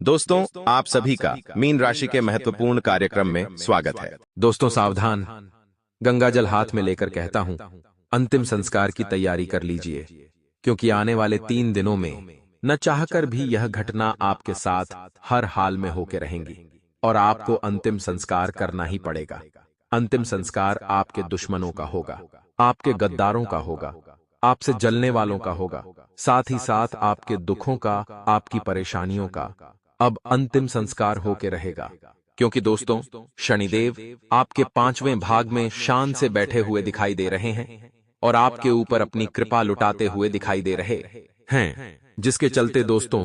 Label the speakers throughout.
Speaker 1: दोस्तों, आप सभी का मीन राशि के महत्वपूर्ण कार्यक्रम में स्वागत है।
Speaker 2: दोस्तों सावधान, गंगा जल हाथ में लेकर कहता हूं, अंतिम संस्कार की तैयारी कर लीजिए, क्योंकि आने वाले 3 दिनों में न चाहकर भी यह घटना आपके साथ हर हाल में होके रहेंगी और आपको अंतिम संस्कार करना ही पड़ेगा। अंतिम संस्कार आपके दुश्मनों का होगा, आपके गद्दारों का होगा, आपसे जलने वालों का होगा, साथ ही साथ आपके दुखों का, आपकी परेशानियों का अब अंतिम संस्कार होके रहेगा। क्योंकि दोस्तों, शनिदेव आपके 5वें भाग में शान से बैठे हुए दिखाई दे रहे हैं और आपके ऊपर अपनी कृपा लुटाते हुए दिखाई दे रहे हैं, जिसके चलते दोस्तों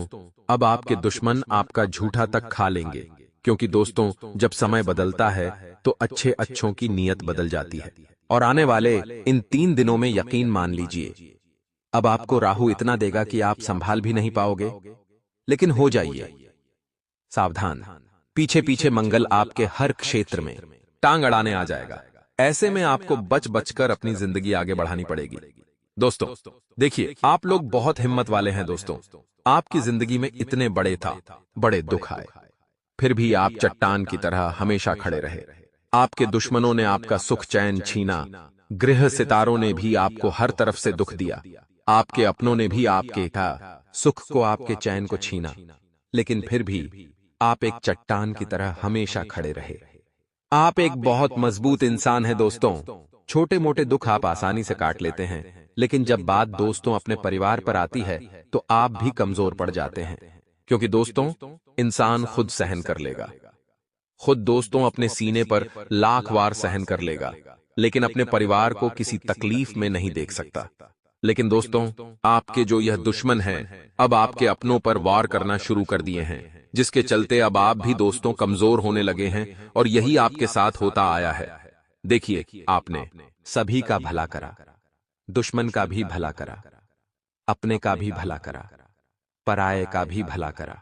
Speaker 2: अब आपके दुश्मन आपका झूठा तक खा लेंगे। क्योंकि दोस्तों, जब समय बदलता है तो अच्छे अच्छों की नीयत बदल जाती है और आने वाले इन 3 दिनों में यकीन मान लीजिए, अब आपको राहु इतना देगा कि आप संभाल भी नहीं पाओगे। लेकिन हो जाइए सावधान, पीछे पीछे मंगल आपके हर क्षेत्र में टांग अड़ाने आ जाएगा। ऐसे में आपको बच बचकर अपनी जिंदगी आगे बढ़ानी पड़ेगी। दोस्तों देखिए, आप लोग बहुत हिम्मत वाले हैं। दोस्तों, आपकी जिंदगी में इतने बड़े दुख आए, फिर भी आप चट्टान की तरह हमेशा खड़े रहे। आपके दुश्मनों ने आपका सुख चैन छीना, गृह सितारों ने भी आपको हर तरफ से दुख दिया, आपके अपनों ने भी आपके सुख को, आपके चैन को छीना, लेकिन फिर भी आप एक चट्टान की तरह हमेशा खड़े रहे। आप एक बहुत मजबूत इंसान हैं दोस्तों। छोटे मोटे दुख आप आसानी से काट लेते हैं, लेकिन जब बात दोस्तों अपने परिवार पर आती है तो आप भी कमजोर पड़ जाते हैं। क्योंकि दोस्तों, इंसान खुद सहन कर लेगा, खुद दोस्तों अपने सीने पर लाख वार सहन कर लेगा, लेकिन अपने परिवार को किसी तकलीफ में नहीं देख सकता। लेकिन दोस्तों, आपके जो यह दुश्मन हैं अब आपके अपनों पर वार करना शुरू कर दिए हैं, जिसके चलते अब आप भी दोस्तों कमजोर होने लगे हैं और यही आपके साथ होता आया है। देखिए, आपने सभी का भला करा, दुश्मन का भी भला करा, अपने का भी भला करा, पराये का भी भला करा।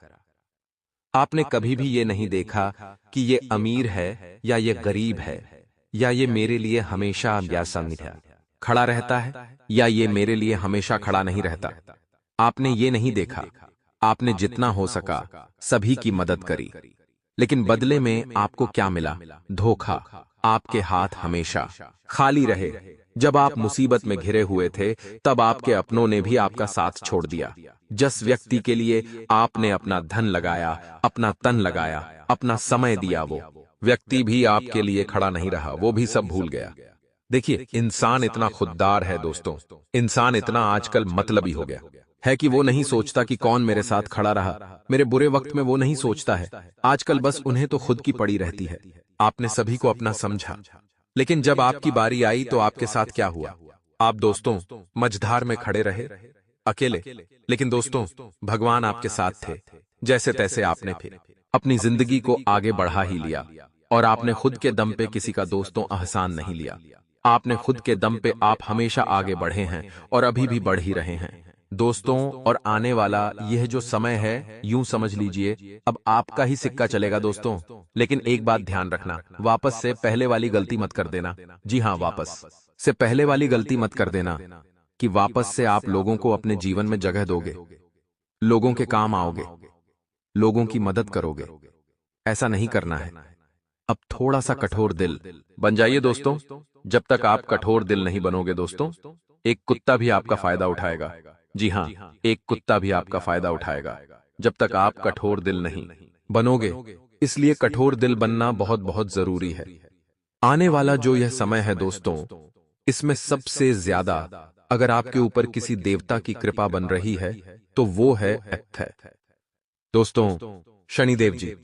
Speaker 2: आपने कभी भी ये नहीं देखा कि ये अमीर है या ये गरीब है, या ये मेरे लिए हमेशा या संग खड़ा रहता है, या ये मेरे लिए हमेशा खड़ा नहीं रहता। आपने ये नहीं देखा। आपने जितना हो सका सभी की मदद करी, लेकिन बदले में आपको क्या मिला? धोखा। आपके हाथ हमेशा खाली रहे। जब आप मुसीबत में घिरे हुए थे तब आपके अपनों ने भी आपका साथ छोड़ दिया। जिस व्यक्ति के लिए आपने अपना धन लगाया, अपना तन लगाया, अपना समय दिया, वो व्यक्ति भी आपके लिए खड़ा नहीं रहा, वो भी सब भूल गया। देखिए, इंसान इतना खुददार है दोस्तों, इंसान इतना आजकल मतलबी हो गया है कि वो नहीं सोचता कि कौन मेरे साथ खड़ा रहा, मेरे बुरे वक्त में वो नहीं सोचता है। आजकल बस उन्हें तो खुद की पड़ी रहती है। आपने सभी को अपना समझा, लेकिन जब आपकी बारी आई तो आपके साथ क्या हुआ? आप दोस्तों मझधार में खड़े रहे, अकेले। लेकिन दोस्तों, भगवान आपके साथ थे। जैसे तैसे आपने फिर अपनी जिंदगी को आगे बढ़ा ही लिया और आपने खुद के दम पे किसी का दोस्तों एहसान नहीं लिया। आपने खुद के दम पे आप हमेशा आगे बढ़े हैं और अभी भी बढ़ ही रहे हैं दोस्तों। और आने वाला यह जो समय है, यूं समझ लीजिए अब आपका ही सिक्का चलेगा दोस्तों। लेकिन एक बात ध्यान रखना, वापस से पहले वाली गलती मत कर देना। जी हाँ, वापस से पहले वाली गलती मत कर देना कि वापस से आप लोगों को अपने जीवन में जगह दोगे, लोगों के काम आओगे, लोगों की मदद करोगे। ऐसा नहीं करना है। अब थोड़ा सा कठोर दिल बन जाइए दोस्तों। जब तक आप कठोर दिल नहीं बनोगे दोस्तों, एक कुत्ता भी आपका फायदा उठाएगा। जी हाँ, एक कुत्ता भी आपका फायदा उठाएगा जब तक आप कठोर दिल नहीं बनोगे। इसलिए कठोर दिल बनना बहुत बहुत जरूरी है। आने वाला जो यह समय है दोस्तों, इसमें सबसे ज्यादा अगर आपके ऊपर किसी देवता की कृपा बन रही है तो वो है दोस्तों शनिदेव जी।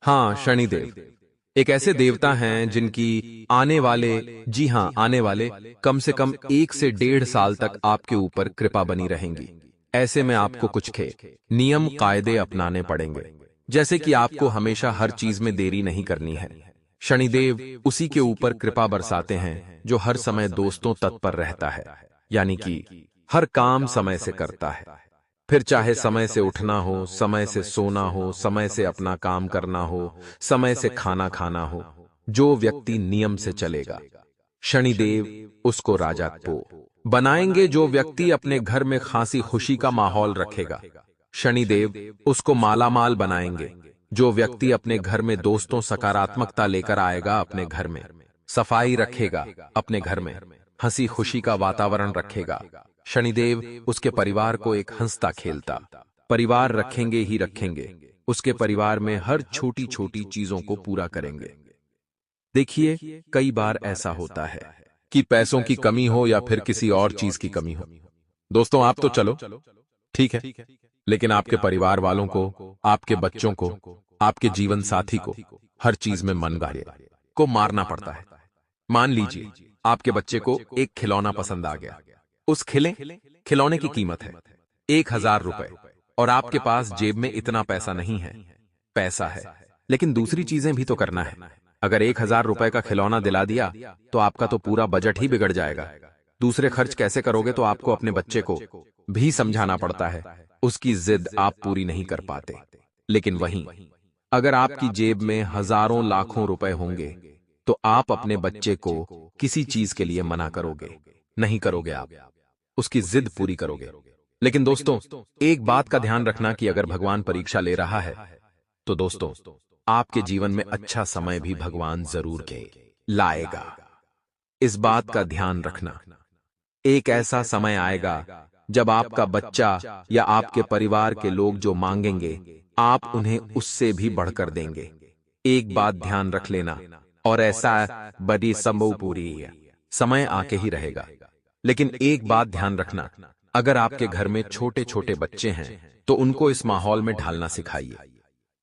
Speaker 2: हाँ, शनिदेव एक ऐसे देवता हैं जिनकी आने वाले, जी हाँ आने वाले कम से कम 1 से 1.5 साल तक आपके ऊपर कृपा बनी रहेंगी। ऐसे में आपको कुछ नियम कायदे अपनाने पड़ेंगे, जैसे कि आपको हमेशा हर चीज में देरी नहीं करनी है। शनिदेव उसी के ऊपर कृपा बरसाते हैं जो हर समय दोस्तों तत्पर रहता है, यानी कि हर काम समय से करता है। फिर चाहे समय से उठना हो, समय से सोना हो, समय से अपना काम करना हो, समय से खाना खाना हो, जो व्यक्ति नियम से चलेगा शनिदेव उसको राजा को बनाएंगे। जो व्यक्ति अपने घर में खासी खुशी का माहौल रखेगा, शनिदेव उसको मालामाल बनाएंगे। जो व्यक्ति अपने घर में दोस्तों सकारात्मकता लेकर आएगा, अपने घर में सफाई रखेगा, अपने घर में हंसी खुशी का वातावरण रखेगा, शनिदेव उसके परिवार को एक हंसता खेलता परिवार रखेंगे ही रखेंगे। उसके परिवार में हर छोटी छोटी चीजों को पूरा करेंगे। देखिए, कई बार ऐसा होता है कि पैसों की कमी हो या फिर किसी और चीज की कमी हो। दोस्तों, आप तो चलो ठीक है, लेकिन आपके परिवार वालों को, आपके बच्चों को, आपके जीवन साथी को हर चीज में मनगाड़े को मारना पड़ता है। मान लीजिए आपके बच्चे को एक खिलौना पसंद आ गया। उस खिलौने की कीमत है 1000 रुपए और आपके पास जेब में इतना पैसा नहीं है। पैसा है, लेकिन दूसरी चीजें भी तो करना है। अगर 1000 रुपए का खिलौना दिला दिया तो आपका तो पूरा बजट ही बिगड़ जाएगा। दूसरे खर्च कैसे करोगे, तो आपको अपने बच्चे को भी समझाना पड़ता है। उसकी जिद आप पूरी नहीं कर पाते। लेकिन वहीं अगर आपकी जेब में हजारों लाखों रुपए होंगे तो आप अपने बच्चे को किसी चीज के लिए मना करोगे नहीं करोगे, आप उसकी जिद पूरी करोगे। लेकिन दोस्तों, एक बात का ध्यान रखना कि अगर भगवान परीक्षा ले रहा है तो दोस्तों, आपके जीवन में अच्छा समय भी भगवान जरूर के लाएगा। इस बात का ध्यान रखना। एक ऐसा समय आएगा जब आपका बच्चा या आपके परिवार के लोग जो मांगेंगे, आप उन्हें उससे भी बढ़कर देंगे। एक बात ध्यान रख लेना, और ऐसा बड़ी संभव पूरी समय आके ही रहेगा। लेकिन एक बात ध्यान रखना, अगर आपके घर में छोटे छोटे बच्चे हैं तो उनको इस माहौल में ढालना सिखाइए।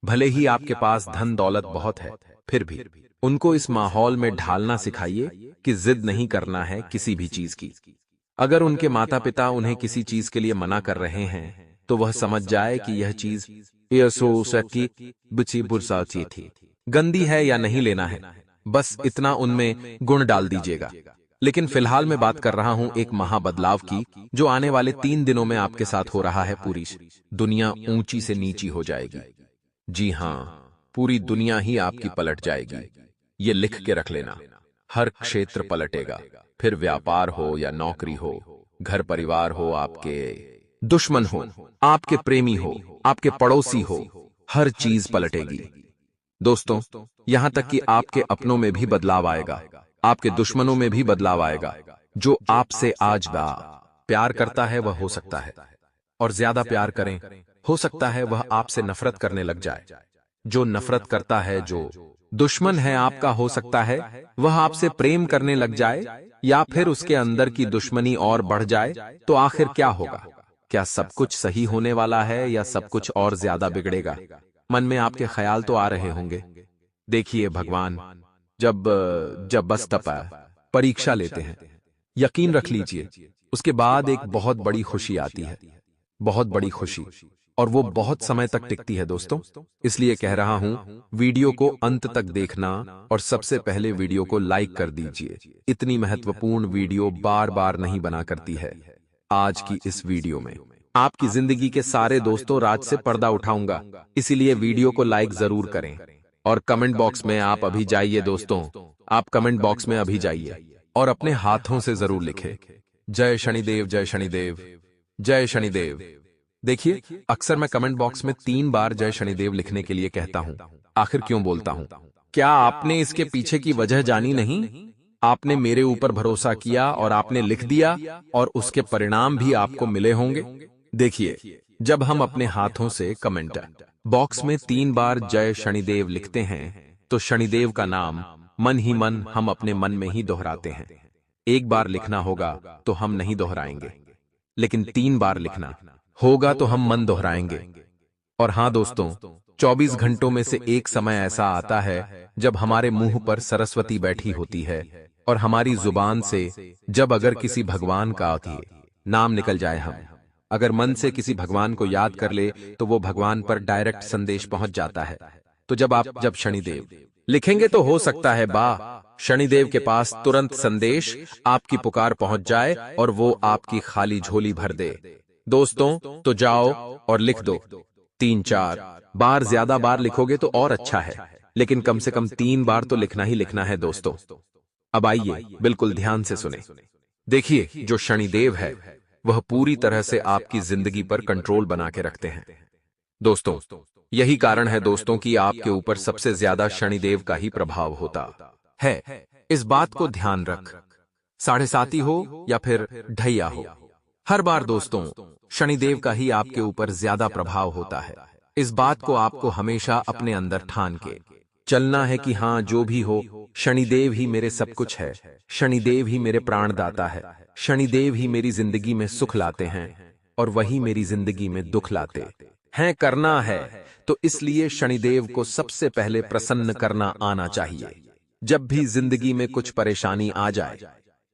Speaker 2: भले ही आपके पास धन दौलत बहुत है, फिर भी उनको इस माहौल में ढालना सिखाइए कि जिद नहीं करना है किसी भी चीज की। अगर उनके माता पिता उन्हें किसी चीज के लिए मना कर रहे हैं तो वह समझ जाए कि यह चीज थी, गंदी है या नहीं लेना है। बस इतना उनमें गुण डाल दीजिएगा। लेकिन फिलहाल मैं बात कर रहा हूं एक महाबदलाव की, जो आने वाले 3 दिनों में आपके साथ हो रहा है। पूरी दुनिया ऊंची से नीची हो जाएगी। जी हां, पूरी दुनिया ही आपकी पलट जाएगी। ये लिख के रख लेना। हर क्षेत्र पलटेगा, फिर व्यापार हो या नौकरी हो, घर परिवार हो, आपके दुश्मन हो, आपके प्रेमी हो, आपके पड़ोसी हो, हर चीज पलटेगी। दोस्तों, यहां तक कि आपके अपनों में भी बदलाव आएगा, आपके दुश्मनों में भी बदलाव आएगा। जो आपसे आज प्यार करता है वह हो सकता है और ज्यादा प्यार करें, हो सकता है वह आपसे नफरत करने लग जाए। जो नफरत करता है, जो दुश्मन है आपका, हो सकता है वह आपसे प्रेम करने लग जाए, या फिर उसके अंदर की दुश्मनी और बढ़ जाए। तो आखिर क्या होगा? क्या सब कुछ सही होने वाला है या सब कुछ और ज्यादा बिगड़ेगा? मन में आपके ख्याल तो आ रहे होंगे। देखिए, भगवान जब बस परीक्षा लेते हैं, यकीन रख लीजिए, उसके बाद एक बहुत बड़ी खुशी आती है, बहुत बड़ी खुशी, और वो बहुत समय तक टिकती है। दोस्तों, इसलिए कह रहा हूं, वीडियो को अंत तक देखना और सबसे पहले वीडियो को लाइक कर दीजिए। इतनी महत्वपूर्ण वीडियो बार बार नहीं बना करती है। आज की इस वीडियो में आपकी जिंदगी के सारे दोस्तों राज से पर्दा उठाऊंगा, इसीलिए वीडियो को लाइक जरूर करें और कमेंट बॉक्स में आप अभी जाइए। दोस्तों, आप कमेंट बॉक्स में अभी जाइए और अपने हाथों से जरूर लिखें, जय शनिदेव, जय शनिदेव, जय शनिदेव। देखिए, अक्सर मैं कमेंट बॉक्स में 3 बार जय शनिदेव लिखने के लिए कहता हूं। आखिर क्यों बोलता हूं? क्या आपने इसके पीछे की वजह जानी नहीं? आपने मेरे ऊपर भरोसा किया और आपने लिख दिया, और उसके परिणाम भी आपको मिले होंगे। देखिए, जब हम अपने हाथों से कमेंट बॉक्स में 3 बार जय शनिदेव लिखते हैं तो शनिदेव का नाम मन ही मन हम अपने मन में ही दोहराते हैं। एक बार लिखना होगा तो हम नहीं दोहराएंगे, लेकिन 3 बार लिखना होगा तो हम मन दोहराएंगे। और हां दोस्तों, 24 घंटों में से एक समय ऐसा आता है जब हमारे मुंह पर सरस्वती बैठी होती है और हमारी जुबान से जब अगर किसी भगवान का नाम निकल जाए, हम अगर मन से किसी भगवान को याद कर ले तो वो भगवान पर डायरेक्ट संदेश पहुंच जाता है। तो जब शनिदेव लिखेंगे तो हो सकता है शनिदेव के पास तुरंत संदेश, आपकी पुकार पहुंच जाए और वो आपकी खाली झोली भर दे। दोस्तों, तो जाओ और लिख दो 3-4 बार। ज्यादा बार लिखोगे तो और अच्छा है, लेकिन कम से कम 3 बार तो लिखना ही लिखना है। दोस्तों, अब आइए बिल्कुल ध्यान से सुने। देखिए, जो शनिदेव है वह पूरी तरह से आपकी जिंदगी पर कंट्रोल बना के रखते हैं। दोस्तों, यही कारण है दोस्तों कि आपके ऊपर सबसे ज्यादा शनिदेव का ही प्रभाव होता है। इस बात को ध्यान रख, साढ़े साती हो या फिर ढैया हो, हर बार दोस्तों शनिदेव का ही आपके ऊपर ज्यादा प्रभाव होता है। इस बात को आपको हमेशा अपने अंदर ठान के चलना है कि हाँ, जो भी हो, शनिदेव ही मेरे सब कुछ है, शनिदेव ही मेरे प्राणदाता है, शनिदेव ही मेरी जिंदगी में सुख लाते हैं और वही मेरी जिंदगी में दुख लाते हैं। करना है तो इसलिए शनिदेव को सबसे पहले प्रसन्न करना आना चाहिए। जब भी जिंदगी में कुछ परेशानी आ जाए,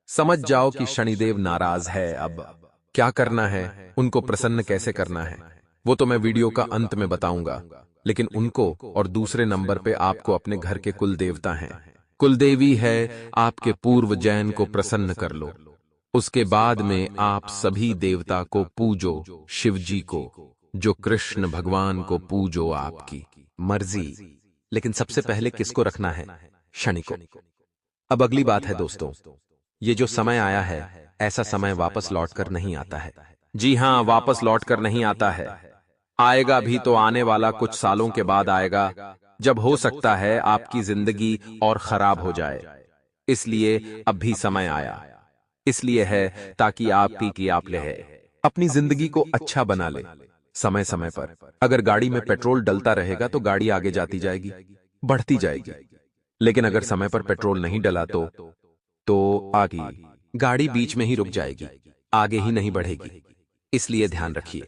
Speaker 2: समझ जाओ कि शनिदेव नाराज है। अब क्या करना है, उनको प्रसन्न कैसे करना है, वो तो मैं वीडियो का अंत में बताऊंगा। लेकिन उनको और दूसरे नंबर पे आपको अपने घर के कुल देवता हैं, कुलदेवी है, आपके पूर्व जैन को प्रसन्न कर लो। उसके बाद में आप सभी देवता को पूजो, शिव जी को, जो कृष्ण भगवान को पूजो, आपकी मर्जी। लेकिन सबसे पहले किसको रखना है? शनि को। अब अगली बात है दोस्तों, ये जो समय आया है, ऐसा समय वापस लौटकर नहीं आता है। जी हां, वापस लौटकर नहीं आता है। आएगा भी तो आने वाला कुछ सालों के बाद आएगा, जब हो सकता है आपकी जिंदगी और खराब हो जाए। इसलिए अब भी समय आया, इसलिए है ताकि आप ले अपनी जिंदगी को अच्छा बना ले। समय समय पर अगर गाड़ी में पेट्रोल डलता रहेगा तो गाड़ी आगे जाती जाएगी, बढ़ती जाएगी। लेकिन अगर समय पर पेट्रोल नहीं डला तो आगे गाड़ी बीच में ही रुक जाएगी, आगे ही नहीं बढ़ेगी। इसलिए ध्यान रखिए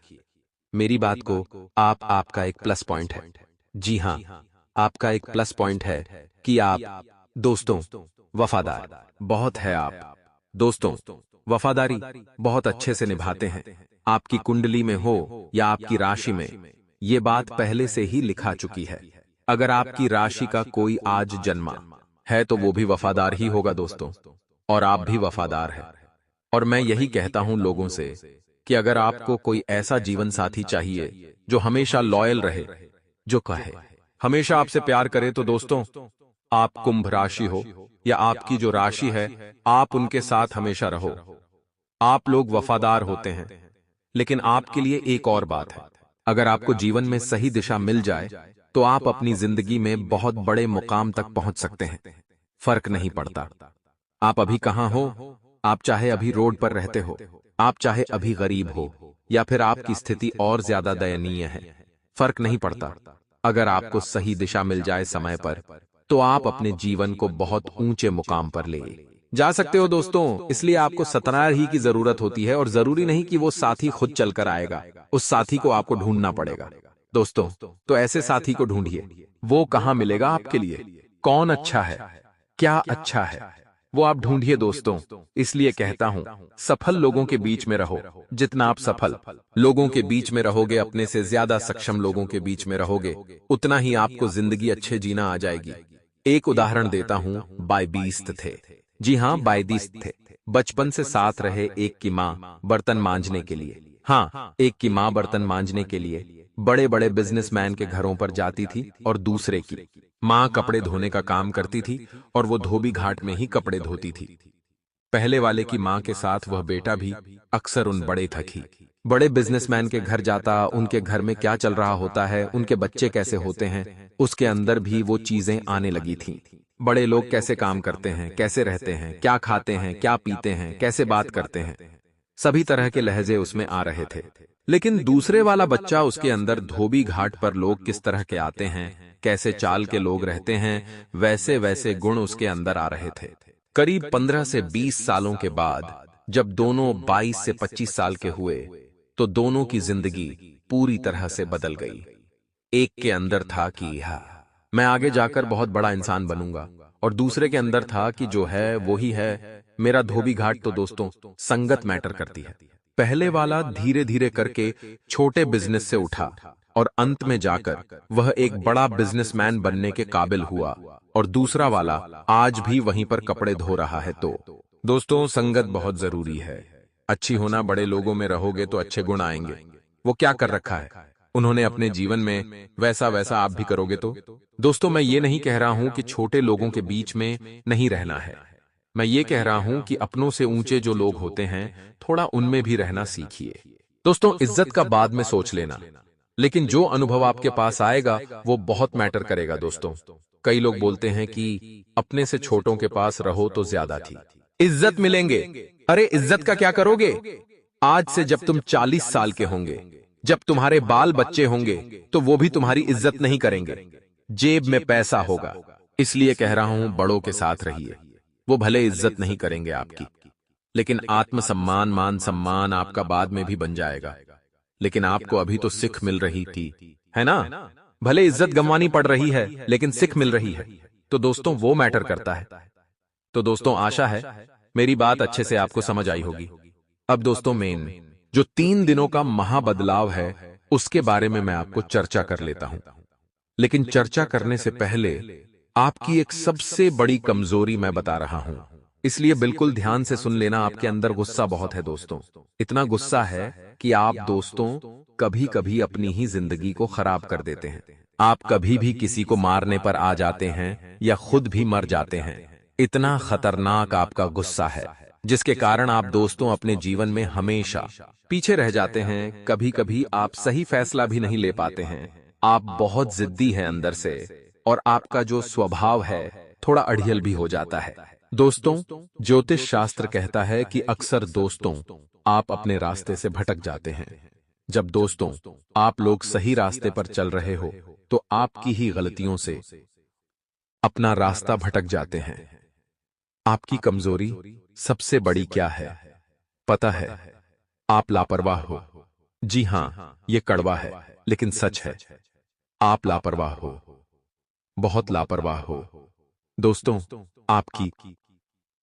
Speaker 2: मेरी बात को। आपका एक प्लस पॉइंट है। जी हां, आपका एक प्लस पॉइंट है कि आप दोस्तों वफादार बहुत है। आप दोस्तों वफादारी बहुत अच्छे से निभाते हैं। आपकी कुंडली में हो या आपकी राशि में, ये बात पहले से ही लिखा चुकी है। अगर आपकी राशि का कोई आज जन्मा है तो वो भी वफादार ही होगा दोस्तों, और आप भी वफादार हैं। और मैं यही कहता हूं लोगों से कि अगर आपको कोई ऐसा जीवन साथी चाहिए जो हमेशा लॉयल रहे, जो कहे, हमेशा आपसे प्यार करे, तो दोस्तों आप कुंभ राशि हो या आपकी जो राशि है, आप उनके साथ हमेशा रहो। आप लोग वफादार होते हैं। लेकिन आपके लिए एक और बात है, अगर आपको जीवन में सही दिशा मिल जाए तो आप अपनी जिंदगी में बहुत बड़े मुकाम तक पहुंच सकते हैं। फर्क नहीं पड़ता आप अभी कहां हो, आप चाहे अभी रोड पर रहते हो, आप चाहे अभी गरीब हो, या फिर आपकी स्थिति और ज्यादा दयनीय है, फर्क नहीं पड़ता। अगर आपको सही दिशा मिल जाए समय पर, तो आप अपने जीवन को बहुत ऊंचे मुकाम पर ले जा सकते हो दोस्तों। इसलिए आपको सतनार ही की जरूरत होती है, और जरूरी नहीं कि वो साथी खुद चलकर आएगा, उस साथी को आपको ढूंढना पड़ेगा दोस्तों। तो ऐसे साथी को ढूंढिए। वो कहां मिलेगा आपके लिए, कौन अच्छा है, क्या अच्छा है, वो आप ढूंढिए दोस्तों। इसलिए कहता हूं, सफल लोगों के बीच में रहो। जितना आप सफल लोगों के बीच में रहोगे, अपने से ज्यादा सक्षम लोगों के बीच में रहोगे, उतना ही आपको जिंदगी अच्छे जीना आ जाएगी। एक उदाहरण देता हूं, बायबीस्त थे। जी हां, बायदीस्त थे। बचपन से साथ रहे। एक की मां बर्तन मांजने के लिए, हाँ, एक की मां बर्तन मांजने के लिए बड़े बड़े बिजनेसमैन के घरों पर जाती थी, और दूसरे की मां कपड़े धोने का काम करती थी, और वो धोबी घाट में ही कपड़े धोती थी। पहले वाले की मां के साथ वह बेटा भी अक्सर उन बड़े बिजनेसमैन के घर जाता, उनके घर में क्या चल रहा होता है, उनके बच्चे कैसे होते हैं, उसके अंदर भी वो चीजें आने लगी थीं। बड़े लोग कैसे काम करते हैं, कैसे रहते हैं, क्या खाते हैं, क्या पीते हैं, कैसे बात करते हैं, सभी तरह के लहजे उसमें आ रहे थे। लेकिन दूसरे वाला बच्चा, उसके अंदर धोबी घाट पर लोग किस तरह के आते हैं, कैसे चाल के लोग रहते हैं, वैसे वैसे गुण उसके अंदर आ रहे थे। करीब 15 से 20 सालों के बाद जब दोनों 22 से 25 साल के हुए, तो दोनों की जिंदगी पूरी तरह से बदल गई। एक के अंदर था कि मैं आगे जाकर बहुत बड़ा इंसान बनूंगा, और दूसरे के अंदर था कि जो है वो ही है, मेरा धोबी घाट। तो दोस्तों संगत मैटर करती है। पहले वाला धीरे धीरे करके छोटे बिजनेस से उठा, और अंत में जाकर वह एक बड़ा बिजनेसमैन बनने के काबिल हुआ, और दूसरा वाला आज भी वहीं पर कपड़े धो रहा है। तो दोस्तों संगत बहुत जरूरी है। अच्छी होना, बड़े लोगों में रहोगे तो अच्छे गुण आएंगे। वो क्या कर रखा है उन्होंने अपने जीवन में, वैसा वैसा आप भी करोगे। तो दोस्तों मैं ये नहीं कह रहा हूं कि छोटे लोगों के बीच में नहीं रहना है, मैं ये कह रहा हूं कि अपनों से ऊंचे जो लोग होते हैं थोड़ा उनमें भी रहना सीखिए। दोस्तों, इज्जत का बाद में सोच लेना, लेकिन जो अनुभव आपके पास आएगा वो बहुत मैटर करेगा। दोस्तों, कई लोग बोलते हैं कि अपने से छोटों के पास रहो तो ज्यादा थी इज्जत मिलेंगे। अरे इज्जत का क्या करोगे? आज से जब तुम 40 साल के होंगे, जब तुम्हारे बाल बच्चे होंगे, तो वो भी तुम्हारी इज्जत नहीं करेंगे। जेब में पैसा होगा, इसलिए कह रहा हूं बड़ों के साथ रहिए। वो भले इज्जत नहीं करेंगे आपकी, लेकिन आत्मसम्मान मान सम्मान आपका बाद में भी बन जाएगा। लेकिन आपको अभी तो सिख मिल रही थी, है ना? भले इज्जत गंवानी पड़ रही है, लेकिन सिख मिल रही है, तो दोस्तों वो मैटर करता है। तो दोस्तों, आशा है मेरी बात अच्छे से आपको समझ आई होगी। अब दोस्तों, मेन जो 3 दिनों का महाबदलाव है उसके बारे में मैं आपको चर्चा कर लेता हूं। लेकिन चर्चा करने से पहले आपकी एक सबसे बड़ी कमजोरी मैं बता रहा हूं, इसलिए बिल्कुल ध्यान से सुन लेना। आपके अंदर गुस्सा बहुत है दोस्तों, इतना गुस्सा है कि आप दोस्तों कभी कभी अपनी ही जिंदगी को खराब कर देते हैं। आप कभी भी किसी को मारने पर आ जाते हैं या खुद भी मर जाते हैं। इतना खतरनाक आपका गुस्सा है, जिसके कारण आप दोस्तों अपने जीवन में हमेशा पीछे रह जाते हैं। कभी कभी आप सही फैसला भी नहीं ले पाते हैं। आप बहुत जिद्दी हैं अंदर से, और आपका जो स्वभाव है थोड़ा अड़ियल भी हो जाता है। दोस्तों, ज्योतिष शास्त्र कहता है कि अक्सर दोस्तों आप अपने रास्ते से भटक जाते हैं। जब दोस्तों आप लोग सही रास्ते पर चल रहे हो, तो आपकी ही गलतियों से अपना रास्ता भटक जाते हैं। आपकी कमजोरी सबसे बड़ी क्या है पता है? आप लापरवाह हो। जी हां, ये कड़वा है लेकिन सच है। आप लापरवाह हो, बहुत लापरवाह हो। दोस्तों, आपकी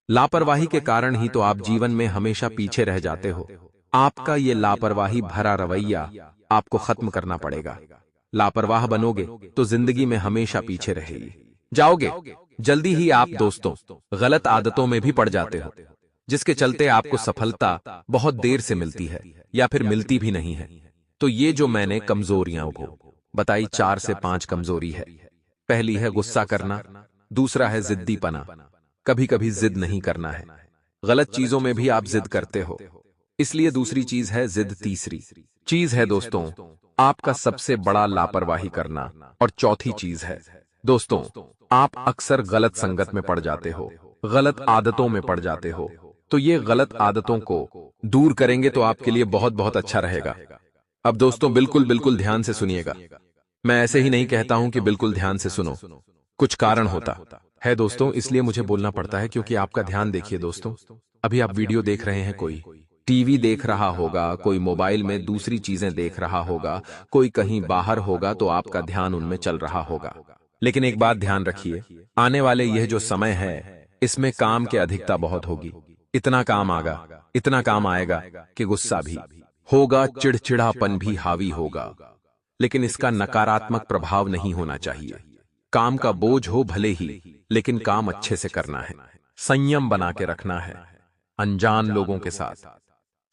Speaker 2: लापरवाही के कारण ही तो आप जीवन में हमेशा पीछे रह जाते हो। आपका ये लापरवाही भरा रवैया आपको खत्म करना पड़ेगा। लापरवाह बनोगे तो जिंदगी में हमेशा पीछे रहेगी जाओगे। जल्दी ही आप दोस्तों गलत आदतों में भी पड़ जाते हो, जिसके चलते आपको सफलता बहुत देर से मिलती है या फिर मिलती भी नहीं है। तो ये जो मैंने कमजोरियां बताई, 4 से 5 कमजोरी है। पहली है गुस्सा करना, दूसरा है जिद्दीपना, कभी कभी जिद नहीं करना है। गलत चीजों में भी आप जिद करते हो, इसलिए दूसरी चीज है जिद। तीसरी चीज है दोस्तों आपका सबसे बड़ा लापरवाही करना। और चौथी चीज है दोस्तों, आप अक्सर गलत संगत में पड़ जाते हो, गलत आदतों में पड़ जाते हो। तो ये गलत आदतों को दूर करेंगे तो आपके लिए बहुत बहुत अच्छा रहेगा। अब दोस्तों बिल्कुल बिल्कुल ध्यान से सुनिएगा। मैं ऐसे ही नहीं कहता हूं कि बिल्कुल ध्यान से सुनो, कुछ कारण होता है दोस्तों, इसलिए मुझे बोलना पड़ता है। क्योंकि आपका ध्यान देखिए दोस्तों, अभी आप वीडियो देख रहे हैं, कोई टीवी देख रहा होगा, कोई मोबाइल में दूसरी चीजें देख रहा होगा, कोई कहीं बाहर होगा, तो आपका ध्यान उनमें चल रहा होगा। लेकिन एक बात ध्यान रखिए, आने वाले यह जो समय है इसमें काम की अधिकता बहुत होगी। इतना काम आएगा कि गुस्सा भी होगा, चिड़चिड़ापन भी हावी होगा। लेकिन इसका नकारात्मक प्रभाव नहीं होना चाहिए। काम का बोझ हो भले ही, लेकिन काम अच्छे से करना है, संयम बना के रखना है। अनजान लोगों के साथ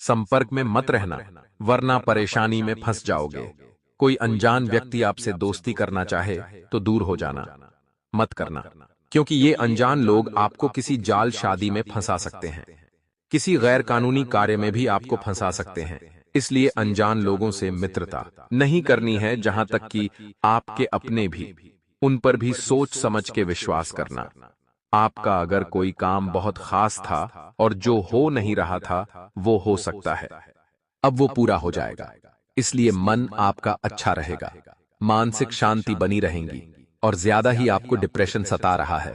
Speaker 2: संपर्क में मत रहना, वरना परेशानी में फंस जाओगे। कोई अनजान व्यक्ति आपसे दोस्ती करना चाहे तो दूर हो जाना, मत करना, क्योंकि ये अनजान लोग आपको किसी जाल शादी में फंसा सकते हैं, किसी गैर कानूनी कार्य में भी आपको फंसा सकते हैं। इसलिए अनजान लोगों से मित्रता नहीं करनी है। जहां तक कि आपके अपने भी, उन पर भी सोच समझ के विश्वास करना। आपका अगर कोई काम बहुत खास था और जो हो नहीं रहा था वो हो सकता है अब वो पूरा हो जाएगा, इसलिए मन आपका अच्छा रहेगा, मानसिक शांति बनी रहेगी। और ज्यादा ही आपको डिप्रेशन सता रहा है,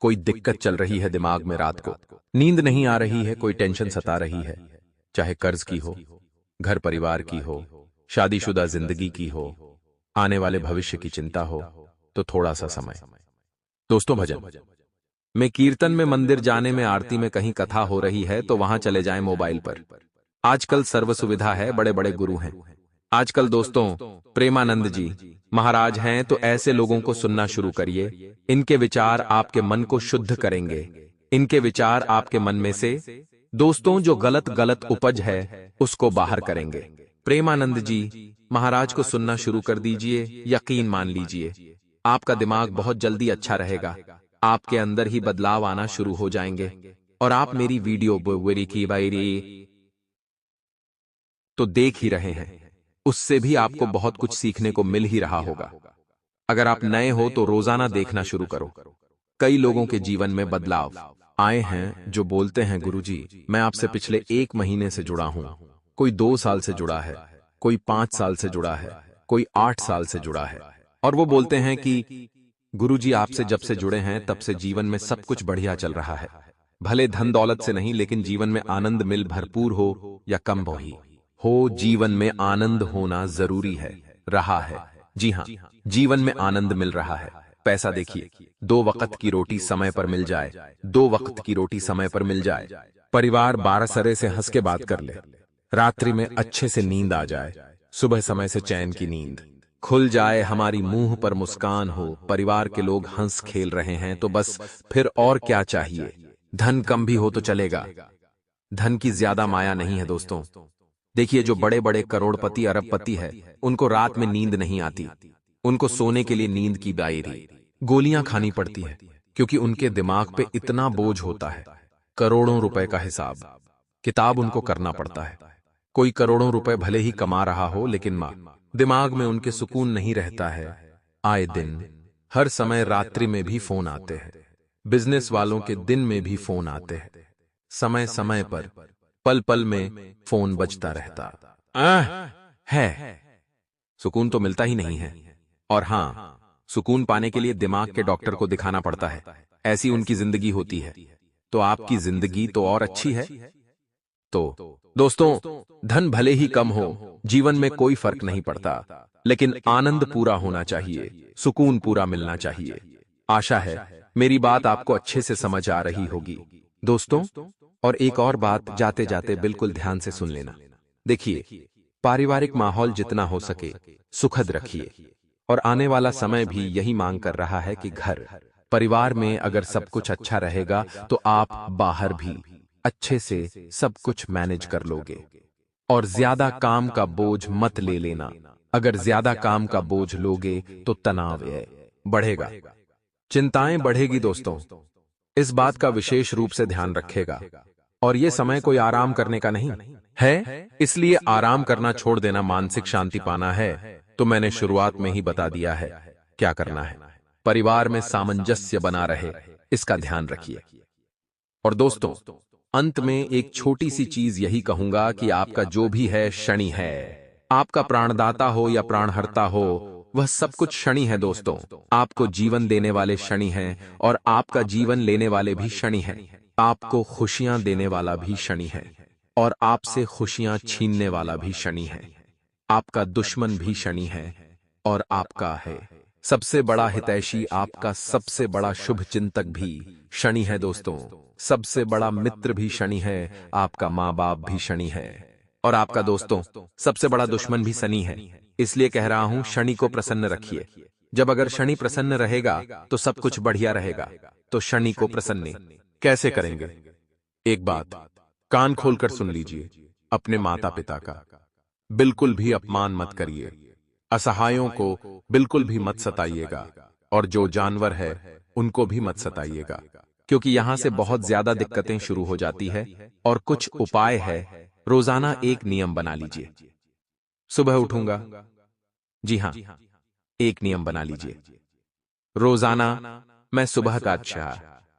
Speaker 2: कोई दिक्कत चल रही है दिमाग में, रात को नींद नहीं आ रही है, कोई टेंशन सता रही है, चाहे कर्ज की हो, घर परिवार की हो, शादीशुदा जिंदगी की हो, आने वाले भविष्य की चिंता हो, तो थोड़ा सा समय दोस्तों भजन में, कीर्तन में, मंदिर जाने में, आरती में, कहीं कथा हो रही है तो वहां चले जाएं मोबाइल पर। आजकल सर्व सुविधा है, बड़े बड़े गुरु हैं। आजकल दोस्तों प्रेमानंद जी महाराज हैं, तो ऐसे लोगों को सुनना शुरू करिए। इनके विचार आपके मन को शुद्ध करेंगे। इनके विचार आपके मन में से दोस्तों जो गलत उपज है उसको बाहर करेंगे। प्रेमानंद जी महाराज को सुनना शुरू कर दीजिए, यकीन मान लीजिए आपका दिमाग बहुत जल्दी अच्छा रहेगा, आपके अंदर ही बदलाव आना शुरू हो जाएंगे। और आप मेरी वीडियो की बारी तो देख ही रहे हैं, उससे भी आपको बहुत कुछ सीखने को मिल ही रहा होगा। अगर आप नए हो तो रोजाना देखना शुरू करो। कई लोगों के जीवन में बदलाव आए हैं जो बोलते हैं, गुरुजी मैं आपसे पिछले 1 महीने से जुड़ा हूं। कोई 2 साल से जुड़ा है, कोई 5 साल से जुड़ा है, कोई 8 साल से जुड़ा है। और वो बोलते हैं कि गुरुजी आपसे जब से जुड़े हैं तब से जीवन में सब कुछ बढ़िया चल रहा है। भले धन दौलत से नहीं, लेकिन जीवन में आनंद मिल भरपूर हो या कम हो, जीवन में आनंद होना जरूरी है, रहा है। जी हाँ, जीवन में आनंद मिल रहा है। पैसा देखिए, 2 वक्त की रोटी समय पर मिल जाए, 2 वक्त की रोटी समय पर मिल जाए, परिवार 12 सरे से हंस के बात कर ले, रात्रि में अच्छे से नींद आ जाए, सुबह समय से चैन की नींद खुल जाए, हमारी मुंह पर मुस्कान हो, परिवार के लोग हंस खेल रहे हैं तो बस फिर और क्या चाहिए। धन कम भी हो तो चलेगा, धन की ज्यादा माया नहीं है दोस्तों। देखिए जो बड़े बड़े करोड़पति अरबपति है, उनको रात में नींद नहीं आती, उनको सोने के लिए नींद की बारी गोलियां खानी पड़ती है, क्योंकि उनके दिमाग पे इतना बोझ होता है। करोड़ों रुपए का हिसाब किताब उनको करना पड़ता है। कोई करोड़ों रुपए भले ही कमा रहा हो, लेकिन दिमाग में उनके सुकून नहीं रहता है। आए दिन हर समय रात्रि में भी फोन आते हैं, बिजनेस वालों के दिन में भी फोन आते हैं, समय समय पर पल पल में फोन बजता रहता है। सुकून तो मिलता ही नहीं है। और हां, सुकून पाने के लिए दिमाग के डॉक्टर को दिखाना पड़ता है। ऐसी उनकी जिंदगी होती है। तो आपकी जिंदगी तो और अच्छी है। तो दोस्तों, धन भले ही कम हो, जीवन में कोई फर्क नहीं पड़ता, लेकिन आनंद पूरा होना चाहिए, सुकून पूरा मिलना चाहिए। आशा है मेरी बात आपको अच्छे से समझ आ रही होगी दोस्तों। और एक और बात जाते जाते बिल्कुल ध्यान से सुन लेना। देखिए, पारिवारिक माहौल जितना हो सके सुखद रखिए, और आने वाला समय भी यही मांग कर रहा है कि घर परिवार में अगर सब कुछ अच्छा रहेगा तो आप बाहर भी अच्छे से सब कुछ मैनेज कर लोगे। और ज्यादा काम का बोझ मत ले लेना। अगर ज्यादा काम का बोझ लोगे तो तनाव बढ़ेगा, चिंताएं बढ़ेगी दोस्तों। इस बात का विशेष रूप से ध्यान रखेगा। और ये समय कोई आराम करने का नहीं है, इसलिए आराम करना छोड़ देना मानसिक शांति पाना है। तो मैंने शुरुआत में ही बता दिया है क्या करना है। परिवार में सामंजस्य बना रहे, इसका ध्यान रखिए। और दोस्तों, अंत में एक छोटी सी चीज यही कहूंगा कि आपका जो भी है शनि है। आपका प्राणदाता हो या प्राणहर्ता हो, वह सब कुछ शनि है दोस्तों। आपको जीवन देने वाले शनि हैं, और आपका जीवन लेने वाले भी शनि हैं। आपको खुशियां देने वाला भी शनि है, और आपसे खुशियां छीनने वाला भी शनि है। आपका दुश्मन भी शनि है, और आपका है सबसे बड़ा हितैषी, आपका सबसे बड़ा शुभ चिंतक भी शनि है दोस्तों। सबसे बड़ा मित्र भी शनि है, आपका माँ बाप भी शनि है, और आपका दोस्तों सबसे बड़ा दुश्मन भी शनि है। इसलिए कह रहा हूं, शनि को प्रसन्न रखिए। जब अगर शनि प्रसन्न रहेगा तो सब कुछ बढ़िया रहेगा। तो शनि को प्रसन्न कैसे करेंगे? एक बात कान खोलकर सुन लीजिए। अपने माता पिता का बिल्कुल भी अपमान मत करिए, असहायों को बिल्कुल भी मत सताइएगा, और जो जानवर है उनको भी मत सताइएगा, क्योंकि यहां से बहुत ज्यादा दिक्कतें शुरू हो जाती है। और कुछ उपाय है, रोजाना एक नियम बना लीजिए। सुबह उठूंगा, जी हां, एक नियम बना लीजिए। रोजाना मैं सुबह का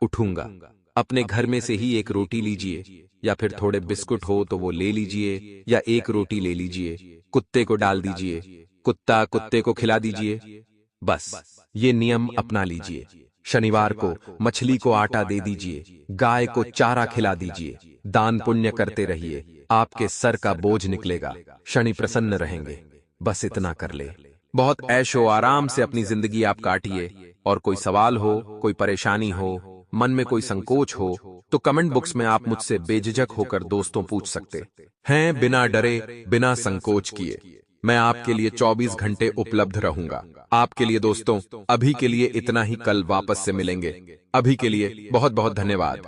Speaker 2: उठूंगा, अपने घर में से ही एक रोटी लीजिए, या फिर थोड़े बिस्कुट हो तो वो ले लीजिए, या एक रोटी ले लीजिए, कुत्ते को डाल दीजिए, कुत्ता कुत्ते को खिला दीजिए। बस ये नियम अपना लीजिए। शनिवार को मछली को आटा दे दीजिए, गाय को चारा खिला दीजिए, दान पुण्य करते रहिए, आपके सर का बोझ निकलेगा, शनि प्रसन्न रहेंगे। बस इतना कर ले। बहुत ऐशो आराम से अपनी जिंदगी आप काटिए। और कोई सवाल हो, कोई परेशानी हो, मन में कोई संकोच हो, तो कमेंट बॉक्स में आप मुझसे बेझिझक होकर दोस्तों पूछ सकते हैं, बिना डरे, बिना संकोच किए। मैं आपके लिए 24 घंटे उपलब्ध रहूंगा। आपके लिए दोस्तों, अभी के लिए इतना ही। कल वापस से मिलेंगे। अभी के लिए बहुत बहुत धन्यवाद।